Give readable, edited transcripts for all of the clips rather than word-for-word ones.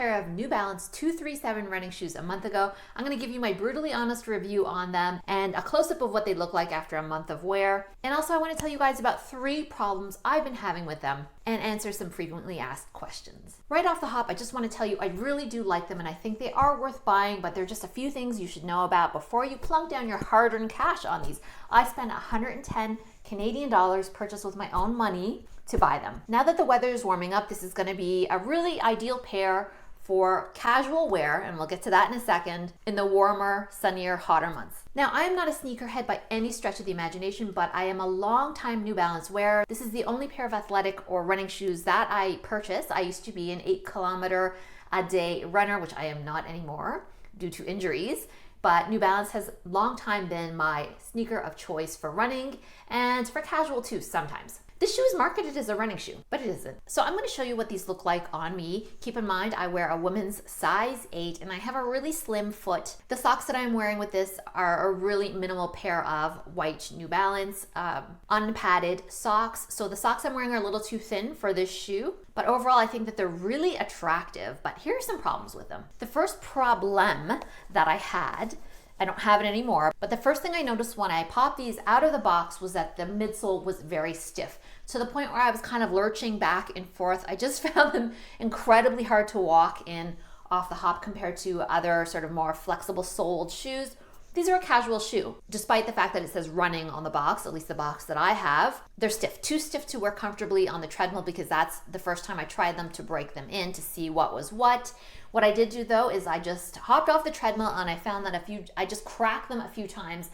pair of New Balance 237 running shoes a month ago. I'm going to give you my brutally honest review on them and a close-up of what they look like after a month of wear. And also I want to tell you guys about 3 problems I've been having with them and answer some frequently asked questions. Right off the hop, I just want to tell you I really do like them and I think they are worth buying, but there are just a few things you should know about before you plunk down your hard-earned cash on these. I spent 110 Canadian dollars purchased with my own money to buy them. Now that the weather is warming up, this is going to be a really ideal pair for casual wear, and we'll get to that in a second, in the warmer, sunnier, hotter months. Now, I am not a sneakerhead by any stretch of the imagination, but I am a long-time New Balance wearer. This is the only pair of athletic or running shoes that I purchased. I used to be an 8-kilometer-a-day runner, which I am not anymore due to injuries. But New Balance has long time been my sneaker of choice for running and for casual too sometimes. This shoe is marketed as a running shoe, but it isn't. So I'm going to show you what these look like on me. Keep in mind, I wear a women's size 8 and I have a really slim foot. The socks that I'm wearing with this are a really minimal pair of white New Balance unpadded socks. So the socks I'm wearing are a little too thin for this shoe, but overall I think that they're really attractive. But here are some problems with them. The first problem that I had, I don't have it anymore, but the first thing I noticed when I popped these out of the box was that the midsole was very stiff, to the point where I was kind of lurching back and forth. I just found them incredibly hard to walk in off the hop compared to other sort of more flexible soled shoes. These are a casual shoe. Despite the fact that it says running on the box, at least the box that I have, they're stiff. Too stiff to wear comfortably on the treadmill because that's the first time I tried them to break them in to see what was what. What I did do though is I just hopped off the treadmill and I found that I just cracked them a few times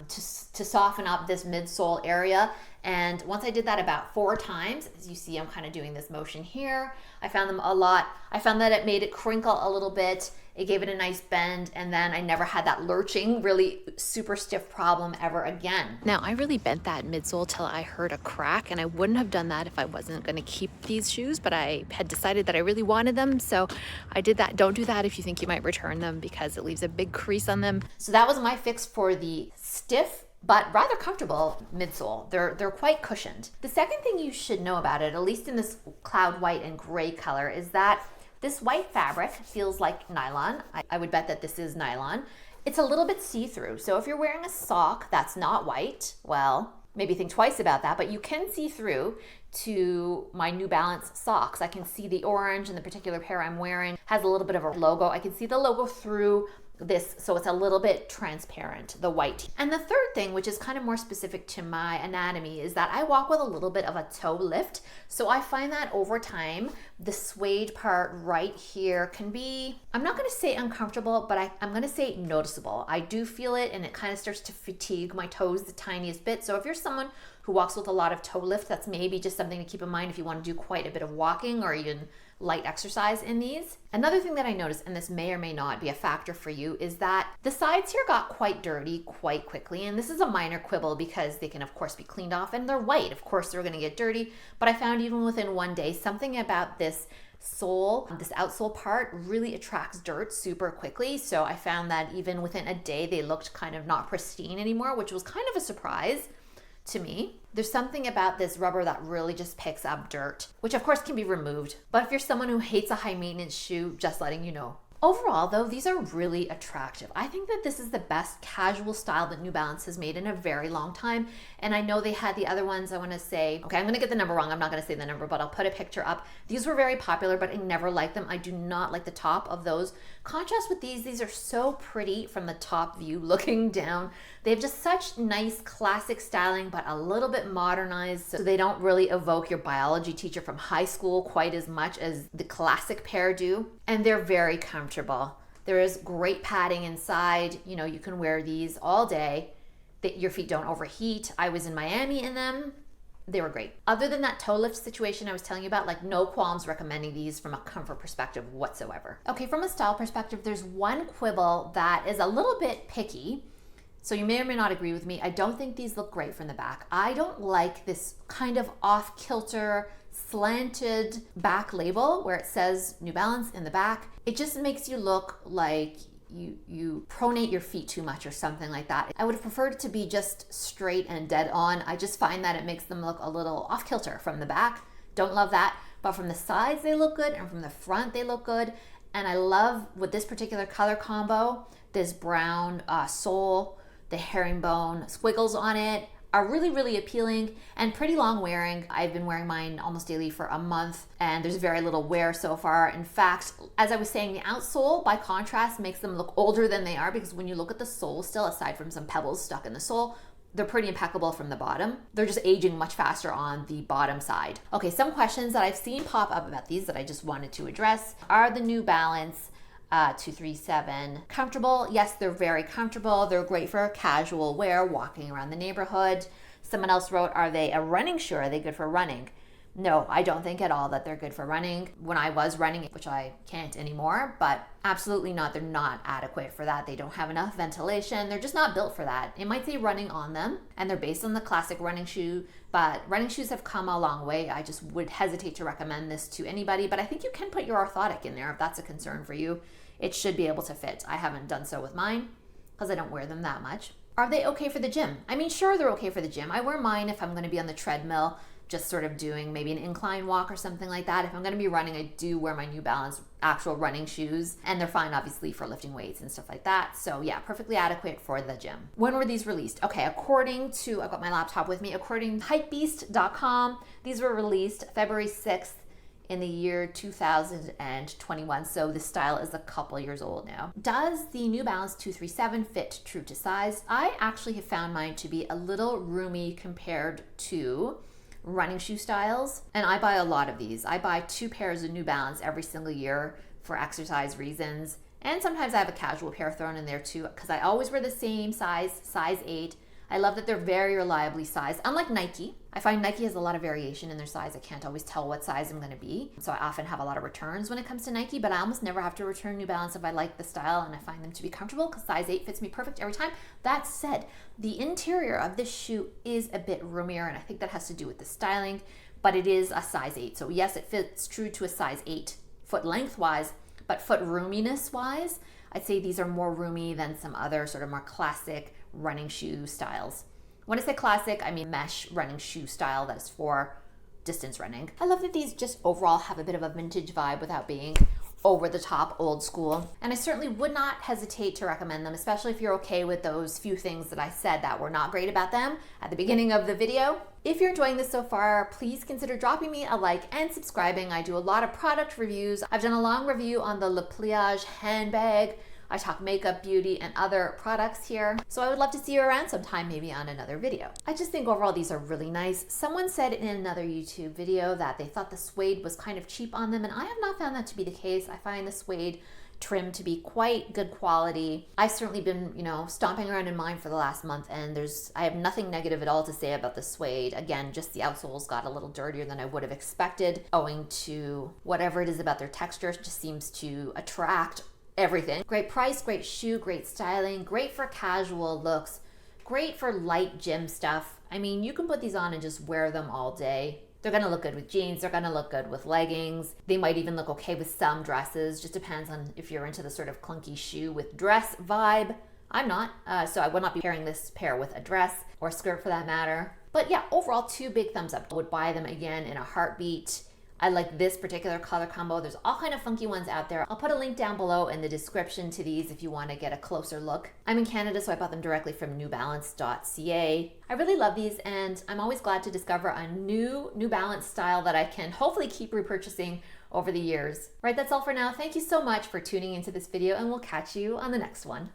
to soften up this midsole area. And once I did that about 4 times, as you see, I'm kind of doing this motion here. I found that it made it crinkle a little bit. It gave it a nice bend, and then I never had that lurching, really super stiff problem ever again. Now, I really bent that midsole till I heard a crack, and I wouldn't have done that if I wasn't gonna keep these shoes, but I had decided that I really wanted them, so I did that. Don't do that if you think you might return them because it leaves a big crease on them. So that was my fix for the stiff but rather comfortable midsole. They're quite cushioned. The second thing you should know about it, at least in this cloud white and gray color, is that this white fabric feels like nylon. I would bet that this is nylon. It's a little bit see-through. So if you're wearing a sock that's not white, well, maybe think twice about that, but you can see through to my New Balance socks. I can see the orange, and the particular pair I'm wearing has a little bit of a logo. I can see the logo through this, so it's a little bit transparent, the white. And the third thing, which is kind of more specific to my anatomy, is that I walk with a little bit of a toe lift. So I find that over time, the suede part right here can be, I'm not gonna say uncomfortable, but I'm gonna say noticeable. I do feel it, and it kind of starts to fatigue my toes the tiniest bit. So if you're someone who walks with a lot of toe lift, that's maybe just something to keep in mind if you want to do quite a bit of walking or even light exercise in these. Another thing that I noticed, and this may or may not be a factor for you, is that the sides here got quite dirty quite quickly. And this is a minor quibble because they can of course be cleaned off, and they're white. Of course they're gonna get dirty, but I found even within one day, something about this sole, this outsole part really attracts dirt super quickly. So I found that even within a day, they looked kind of not pristine anymore, which was kind of a surprise to me. There's something about this rubber that really just picks up dirt, which of course can be removed. But if you're someone who hates a high maintenance shoe, just letting you know. Overall though, these are really attractive. I think that this is the best casual style that New Balance has made in a very long time. And I know they had the other ones, I wanna say, okay, I'm gonna get the number wrong. I'm not gonna say the number, but I'll put a picture up. These were very popular, but I never liked them. I do not like the top of those. Contrast with these are so pretty from the top view looking down. They have just such nice classic styling, but a little bit modernized. So they don't really evoke your biology teacher from high school quite as much as the classic pair do. And they're very comfortable. There is great padding inside. You know, you can wear these all day. Your feet don't overheat. I was in Miami in them. They were great. Other than that toe lift situation I was telling you about, like no qualms recommending these from a comfort perspective whatsoever. Okay, from a style perspective, there's one quibble that is a little bit picky. So you may or may not agree with me. I don't think these look great from the back. I don't like this kind of off-kilter, slanted back label where it says New Balance in the back. It just makes you look like you pronate your feet too much or something like that. I would have preferred it to be just straight and dead on. I just find that it makes them look a little off-kilter from the back. Don't love that. But from the sides, they look good, and from the front, they look good. And I love with this particular color combo, this brown sole, the herringbone squiggles on it are really, really appealing and pretty long wearing. I've been wearing mine almost daily for a month and there's very little wear so far. In fact, as I was saying, the outsole by contrast makes them look older than they are, because when you look at the sole still, aside from some pebbles stuck in the sole, they're pretty impeccable from the bottom. They're just aging much faster on the bottom side. Okay, some questions that I've seen pop up about these that I just wanted to address are the New Balance 237 comfortable? Yes, they're very comfortable. They're great for casual wear, walking around the neighborhood. Someone else wrote, are they a running shoe? Are they good for running? No, I don't think at all that they're good for running. When I was running, which I can't anymore, but absolutely not. They're not adequate for that. They don't have enough ventilation. They're just not built for that. It might say running on them, and they're based on the classic running shoe, but running shoes have come a long way. I just would hesitate to recommend this to anybody, but I think you can put your orthotic in there if that's a concern for you. It should be able to fit. I haven't done so with mine because I don't wear them that much. Are they okay for the gym? I mean, sure, they're okay for the gym. I wear mine if I'm going to be on the treadmill, just sort of doing maybe an incline walk or something like that. If I'm going to be running, I do wear my New Balance actual running shoes, and they're fine obviously for lifting weights and stuff like that. So yeah, perfectly adequate for the gym. When were these released? Okay, according to, I've got my laptop with me, according to hypebeast.com, these were released February 6th in the year 2021. So this style is a couple years old now. Does the New Balance 237 fit true to size? I actually have found mine to be a little roomy compared to running shoe styles, and I buy a lot of these. I buy 2 pairs of New Balance every single year for exercise reasons, and sometimes I have a casual pair thrown in there too, because I always wear the same size 8. I love that they're very reliably sized. Unlike Nike, I find Nike has a lot of variation in their size. I can't always tell what size I'm going to be, so I often have a lot of returns when it comes to Nike, but I almost never have to return New Balance if I like the style and I find them to be comfortable, because size 8 fits me perfect every time. That said, the interior of this shoe is a bit roomier, and I think that has to do with the styling, but it is a size 8. So yes, it fits true to a size 8 foot length-wise, but foot roominess-wise, I'd say these are more roomy than some other sort of more classic running shoe styles. When I say classic, I mean mesh running shoe style that is for distance running. I love that these just overall have a bit of a vintage vibe without being over the top old school. And I certainly would not hesitate to recommend them, especially if you're okay with those few things that I said that were not great about them at the beginning of the video. If you're enjoying this so far, please consider dropping me a like and subscribing. I do a lot of product reviews. I've done a long review on the Le Pliage handbag. I talk makeup, beauty, and other products here. So I would love to see you around sometime, maybe on another video. I just think overall these are really nice. Someone said in another YouTube video that they thought the suede was kind of cheap on them, and I have not found that to be the case. I find the suede trim to be quite good quality. I've certainly been, stomping around in mine for the last month, and I have nothing negative at all to say about the suede. Again, just the outsoles got a little dirtier than I would have expected, owing to whatever it is about their texture. It just seems to attract everything. Great price, great shoe, great styling, great for casual looks, great for light gym stuff. I mean, you can put these on and just wear them all day. They're gonna look good with jeans, they're gonna look good with leggings. They might even look okay with some dresses, just depends on if you're into the sort of clunky shoe with dress vibe. I'm not, so I would not be pairing this pair with a dress or skirt for that matter. But yeah, overall 2 big thumbs up. I would buy them again in a heartbeat. I like this particular color combo. There's all kind of funky ones out there. I'll put a link down below in the description to these if you want to get a closer look. I'm in Canada, so I bought them directly from newbalance.ca. I really love these, and I'm always glad to discover a new New Balance style that I can hopefully keep repurchasing over the years. Right, that's all for now. Thank you so much for tuning into this video, and we'll catch you on the next one.